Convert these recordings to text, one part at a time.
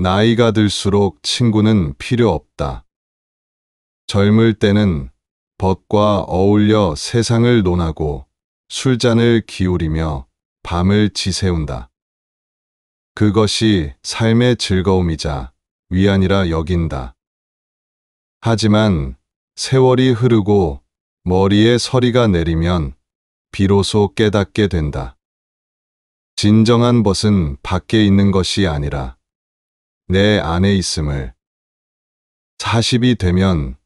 나이가 들수록 친구는 필요 없다. 젊을 때는 벗과 어울려 세상을 논하고 술잔을 기울이며 밤을 지새운다. 그것이 삶의 즐거움이자 위안이라 여긴다. 하지만 세월이 흐르고 머리에 서리가 내리면 비로소 깨닫게 된다. 진정한 벗은 밖에 있는 것이 아니라 내 안에 있음을. 40이 되면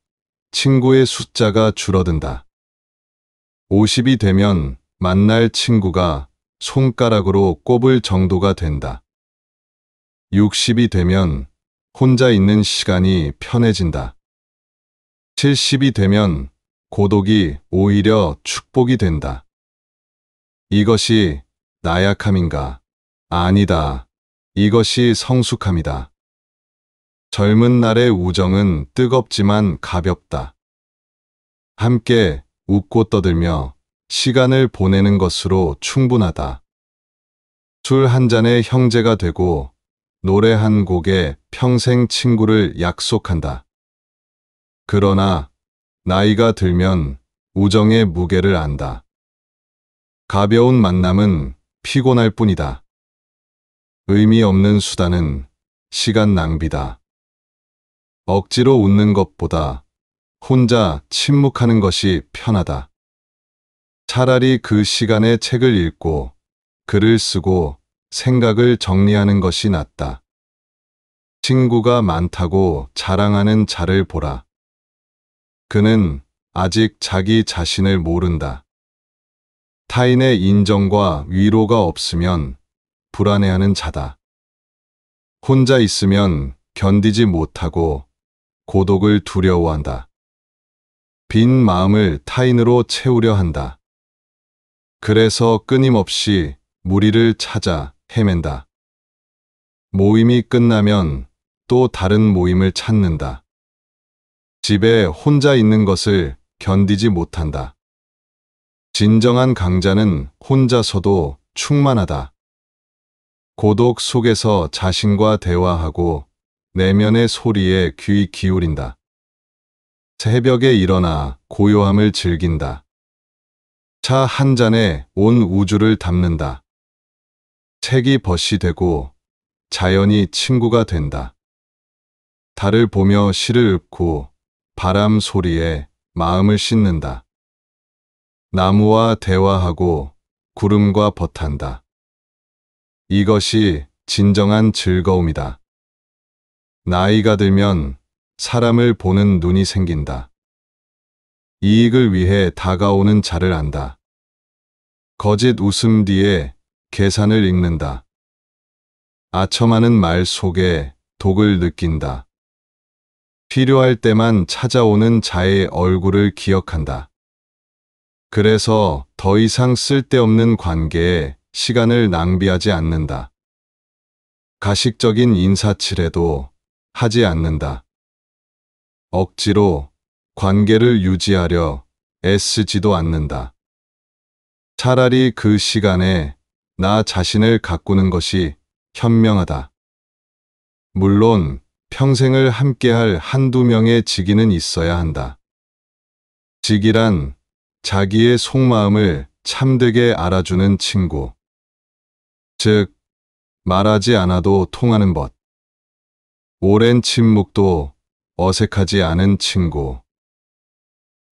친구의 숫자가 줄어든다. 50이 되면 만날 친구가 손가락으로 꼽을 정도가 된다. 60이 되면 혼자 있는 시간이 편해진다. 70이 되면 고독이 오히려 축복이 된다. 이것이 나약함인가? 아니다. 이것이 성숙함이다. 젊은 날의 우정은 뜨겁지만 가볍다. 함께 웃고 떠들며 시간을 보내는 것으로 충분하다. 술 한 잔의 형제가 되고 노래 한 곡에 평생 친구를 약속한다. 그러나 나이가 들면 우정의 무게를 안다. 가벼운 만남은 피곤할 뿐이다. 의미 없는 수다는 시간 낭비다. 억지로 웃는 것보다 혼자 침묵하는 것이 편하다. 차라리 그 시간에 책을 읽고 글을 쓰고 생각을 정리하는 것이 낫다. 친구가 많다고 자랑하는 자를 보라. 그는 아직 자기 자신을 모른다. 타인의 인정과 위로가 없으면 불안해하는 자다. 혼자 있으면 견디지 못하고 고독을 두려워한다. 빈 마음을 타인으로 채우려 한다. 그래서 끊임없이 무리를 찾아 헤맨다. 모임이 끝나면 또 다른 모임을 찾는다. 집에 혼자 있는 것을 견디지 못한다. 진정한 강자는 혼자서도 충만하다. 고독 속에서 자신과 대화하고 내면의 소리에 귀 기울인다. 새벽에 일어나 고요함을 즐긴다. 차 한 잔에 온 우주를 담는다. 책이 벗이 되고 자연이 친구가 된다. 달을 보며 시를 읊고 바람 소리에 마음을 씻는다. 나무와 대화하고 구름과 벗한다. 이것이 진정한 즐거움이다. 나이가 들면 사람을 보는 눈이 생긴다. 이익을 위해 다가오는 자를 안다. 거짓 웃음 뒤에 계산을 읽는다. 아첨하는 말 속에 독을 느낀다. 필요할 때만 찾아오는 자의 얼굴을 기억한다. 그래서 더 이상 쓸데없는 관계에 시간을 낭비하지 않는다. 가식적인 인사치레도 하지 않는다. 억지로 관계를 유지하려 애쓰지도 않는다. 차라리 그 시간에 나 자신을 가꾸는 것이 현명하다. 물론 평생을 함께할 한두 명의 지기는 있어야 한다. 지기란 자기의 속마음을 참되게 알아주는 친구. 즉, 말하지 않아도 통하는 법. 오랜 침묵도 어색하지 않은 친구.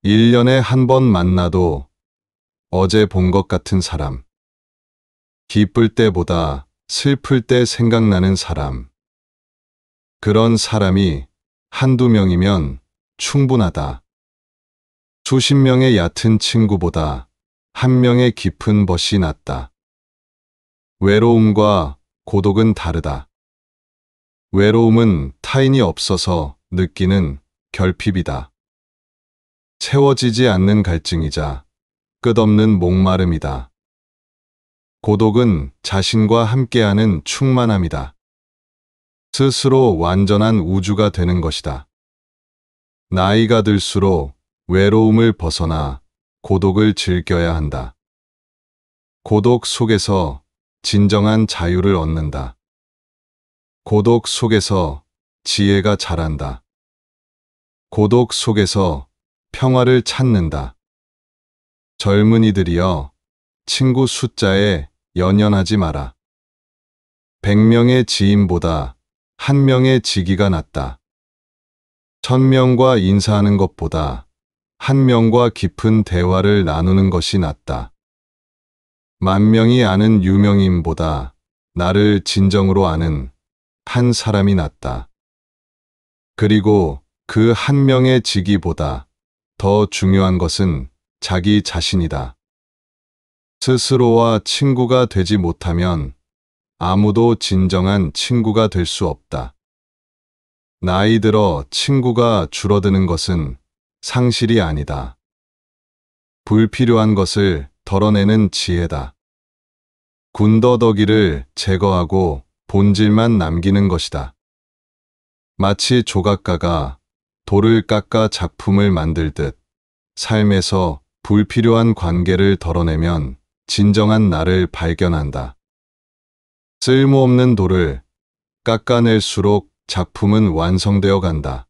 1년에 한 번 만나도 어제 본 것 같은 사람. 기쁠 때보다 슬플 때 생각나는 사람. 그런 사람이 한두 명이면 충분하다. 수십 명의 얕은 친구보다 한 명의 깊은 벗이 낫다. 외로움과 고독은 다르다. 외로움은 타인이 없어서 느끼는 결핍이다. 채워지지 않는 갈증이자 끝없는 목마름이다. 고독은 자신과 함께하는 충만함이다. 스스로 완전한 우주가 되는 것이다. 나이가 들수록 외로움을 벗어나 고독을 즐겨야 한다. 고독 속에서 진정한 자유를 얻는다. 고독 속에서 지혜가 자란다. 고독 속에서 평화를 찾는다. 젊은이들이여, 친구 숫자에 연연하지 마라. 100명의 지인보다 1명의 지기가 낫다. 1000명과 인사하는 것보다 1명과 깊은 대화를 나누는 것이 낫다. 10,000명이 아는 유명인보다 나를 진정으로 아는 한 사람이 낫다. 그리고 그 1명의 지기보다 더 중요한 것은 자기 자신이다. 스스로와 친구가 되지 못하면 아무도 진정한 친구가 될 수 없다. 나이 들어 친구가 줄어드는 것은 상실이 아니다. 불필요한 것을 덜어내는 지혜다. 군더더기를 제거하고 본질만 남기는 것이다. 마치 조각가가 돌을 깎아 작품을 만들듯 삶에서 불필요한 관계를 덜어내면 진정한 나를 발견한다. 쓸모없는 돌을 깎아낼수록 작품은 완성되어 간다.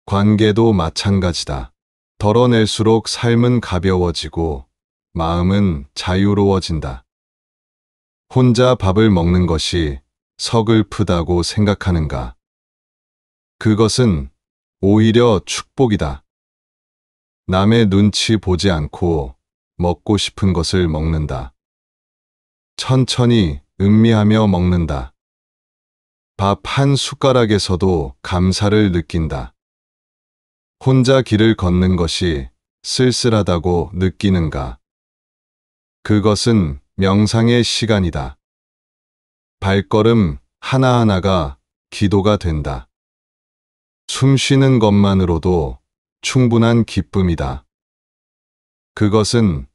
관계도 마찬가지다. 덜어낼수록 삶은 가벼워지고 마음은 자유로워진다. 혼자 밥을 먹는 것이 서글프다고 생각하는가? 그것은 오히려 축복이다. 남의 눈치 보지 않고 먹고 싶은 것을 먹는다. 천천히 음미하며 먹는다. 밥 한 숟가락에서도 감사를 느낀다. 혼자 길을 걷는 것이 쓸쓸하다고 느끼는가? 그것은 명상의 시간이다. 발걸음 하나하나가 기도가 된다. 숨 쉬는 것만으로도 충분한 기쁨이다. 그것은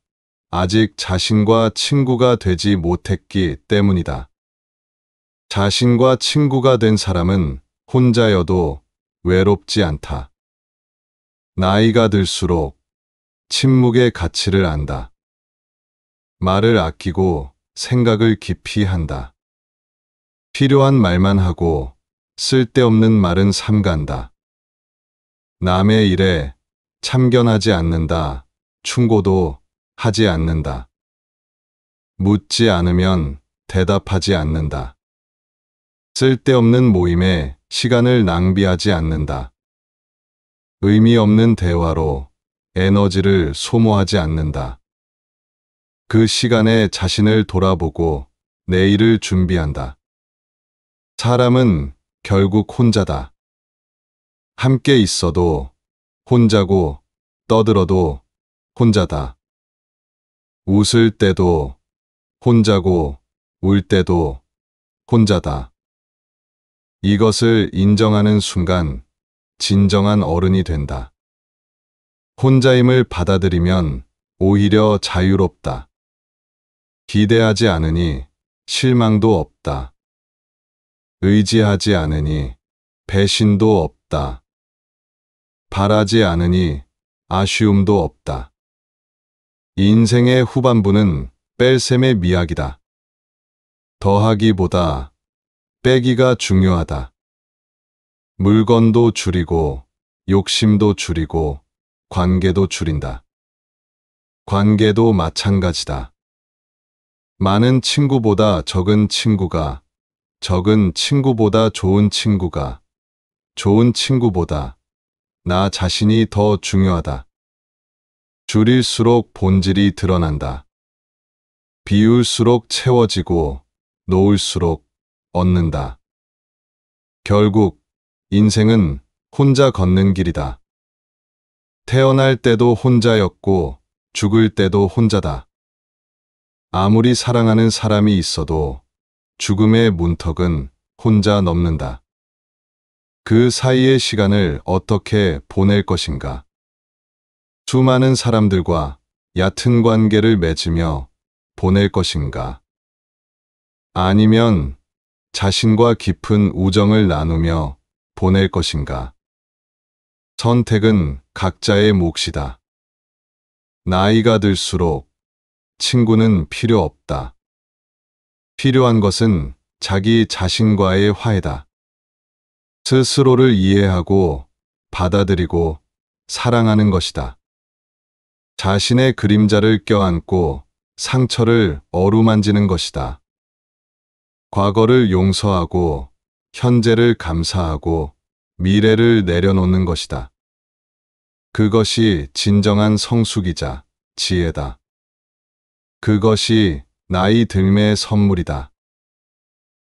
아직 자신과 친구가 되지 못했기 때문이다. 자신과 친구가 된 사람은 혼자여도 외롭지 않다. 나이가 들수록 침묵의 가치를 안다. 말을 아끼고 생각을 깊이 한다. 필요한 말만 하고 쓸데없는 말은 삼간다. 남의 일에 참견하지 않는다. 충고도 하지 않는다. 묻지 않으면 대답하지 않는다. 쓸데없는 모임에 시간을 낭비하지 않는다. 의미 없는 대화로 에너지를 소모하지 않는다. 그 시간에 자신을 돌아보고 내일을 준비한다. 사람은 결국 혼자다. 함께 있어도 혼자고 떠들어도 혼자다. 웃을 때도 혼자고 울 때도 혼자다. 이것을 인정하는 순간 진정한 어른이 된다. 혼자임을 받아들이면 오히려 자유롭다. 기대하지 않으니 실망도 없다. 의지하지 않으니 배신도 없다. 바라지 않으니 아쉬움도 없다. 인생의 후반부는 뺄셈의 미학이다. 더하기보다 빼기가 중요하다. 물건도 줄이고 욕심도 줄이고 관계도 줄인다. 관계도 마찬가지다. 많은 친구보다 적은 친구가, 적은 친구보다 좋은 친구가, 좋은 친구보다 나 자신이 더 중요하다. 줄일수록 본질이 드러난다. 비울수록 채워지고 놓을수록 얻는다. 결국 인생은 혼자 걷는 길이다. 태어날 때도 혼자였고 죽을 때도 혼자다. 아무리 사랑하는 사람이 있어도 죽음의 문턱은 혼자 넘는다. 그 사이의 시간을 어떻게 보낼 것인가? 수많은 사람들과 얕은 관계를 맺으며 보낼 것인가? 아니면 자신과 깊은 우정을 나누며 보낼 것인가? 선택은 각자의 몫이다. 나이가 들수록 친구는 필요 없다. 필요한 것은 자기 자신과의 화해다. 스스로를 이해하고 받아들이고 사랑하는 것이다. 자신의 그림자를 껴안고 상처를 어루만지는 것이다. 과거를 용서하고 현재를 감사하고 미래를 내려놓는 것이다. 그것이 진정한 성숙이자 지혜다. 그것이 나이 들매의 선물이다.